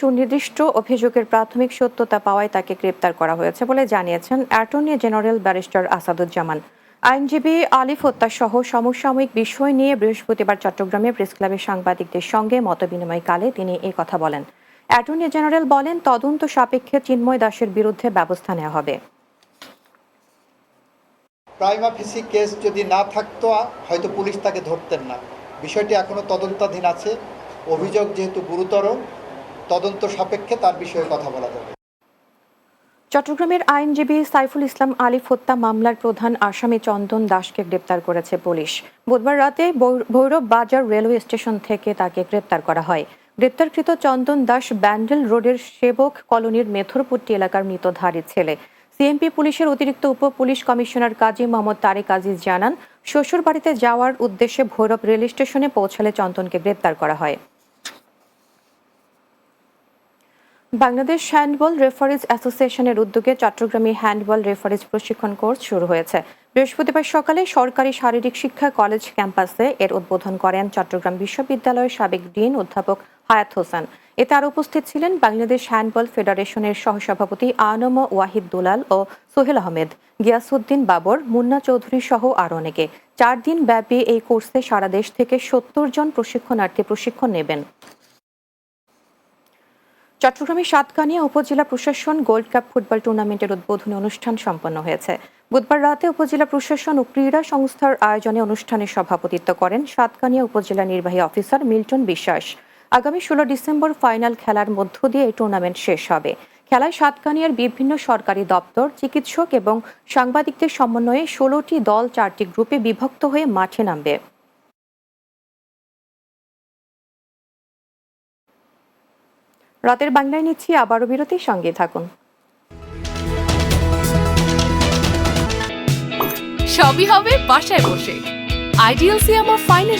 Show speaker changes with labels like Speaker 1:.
Speaker 1: সুনির্দিষ্ট অভিযোগের প্রাথমিক সত্যতা পাওয়ায় তাকে গ্রেপ্তার করা হয়েছে বলে জানিয়েছেন অ্যাটর্নি জেনারেল ব্যারিস্টার আসাদুজ্জামান। আইনজীবী আলিফ হত্যা সহ সমসাময়িক বিষয় নিয়ে বৃহস্পতিবার চট্টগ্রামে প্রেসক্লাবে সাংবাদিকদের সঙ্গে মতবিনিময়কালে তিনি এ কথা বলেন। অ্যাটর্নি জেনারেল বলেন, তদন্ত সাপেক্ষে চিন্ময় দাসের বিরুদ্ধে ব্যবস্থা নেওয়া হবে।
Speaker 2: প্রাইমা ফেসি কেস যদি না থাকতো হয়তো পুলিশ তাকে ধরতেন না। বিষয়টি এখনো তদন্তাধীন আছে। অভিযোগ যেহেতু গুরুতর, তদন্ত সাপেক্ষে তার বিষয়ে কথা বলা যাবে।
Speaker 1: চট্টগ্রামের আইনজীবী সাইফুল ইসলাম আলিফ হত্যা মামলার প্রধান আসামি চন্দন দাসকে গ্রেপ্তার করেছে পুলিশ। বুধবার রাতে ভৈরব বাজার রেলওয়ে স্টেশন থেকে তাকে গ্রেপ্তার করা হয়। গ্রেপ্তারকৃত চন্দন দাস ব্যান্ডেল রোডের সেবক কলোনির মেথরপট্টি এলাকার মৃতধারীর ছেলে। সিএমপি পুলিশের অতিরিক্ত উপ পুলিশ কমিশনার কাজী মোহাম্মদ তারেক আজিজ জানান, শ্বশুর বাড়িতে যাওয়ার উদ্দেশ্যে ভৈরব রেল স্টেশনে পৌঁছালে চন্দনকে গ্রেপ্তার করা হয়। বাংলাদেশ হ্যান্ডবল রেফারিজ অ্যাসোসিয়েশনের উদ্যোগে চট্টগ্রামে হ্যান্ডবল রেফারিজ প্রশিক্ষণ কোর্স শুরু হয়েছে। বৃহস্পতিবার সকালে সরকারি শারীরিক শিক্ষা কলেজ ক্যাম্পাসে এর উদ্বোধন করেন চট্টগ্রাম বিশ্ববিদ্যালয়ের সাবেক ডিন অধ্যাপক হায়াত হোসেন। এতে আরও উপস্থিত ছিলেন বাংলাদেশ হ্যান্ডবল ফেডারেশনের সহসভাপতি আনম ওয়াহিদ দুলাল ও সোহেল আহমেদ, গিয়াসউদ্দিন বাবর, মুন্না চৌধুরী সহ আরও অনেকে। 4 দিন ব্যাপী এই কোর্সে সারা দেশ থেকে 70 জন প্রশিক্ষণার্থী প্রশিক্ষণ নেবেন। চট্টগ্রামের সাতকানিয়া উপজেলা প্রশাসন গোল্ড কাপ ফুটবল টুর্নামেন্টের উদ্বোধনী অনুষ্ঠান সম্পন্ন হয়েছে। বুধবার রাতে উপজেলা প্রশাসন ও ক্রীড়া সংস্থার আয়োজনে অনুষ্ঠানে সভাপতিত্ব করেন সাতকানিয়া উপজেলা নির্বাহী অফিসার মিল্টন বিশ্বাস। আগামী 16 ডিসেম্বর ফাইনাল খেলার মধ্য দিয়ে এই টুর্নামেন্ট শেষ হবে। খেলায় সাতকানিয়ার বিভিন্ন সরকারি দপ্তর, চিকিৎসক এবং সাংবাদিকদের সমন্বয়ে 16টি দল 4টি গ্রুপে বিভক্ত হয়ে মাঠে নামবে। রাতের বাংলায় নিচ্ছি আবারও বিরতি, সঙ্গে থাকুন।
Speaker 3: সবই হবে বাসায় বসে। আইডিএলসি আমার ফাইন্যান্স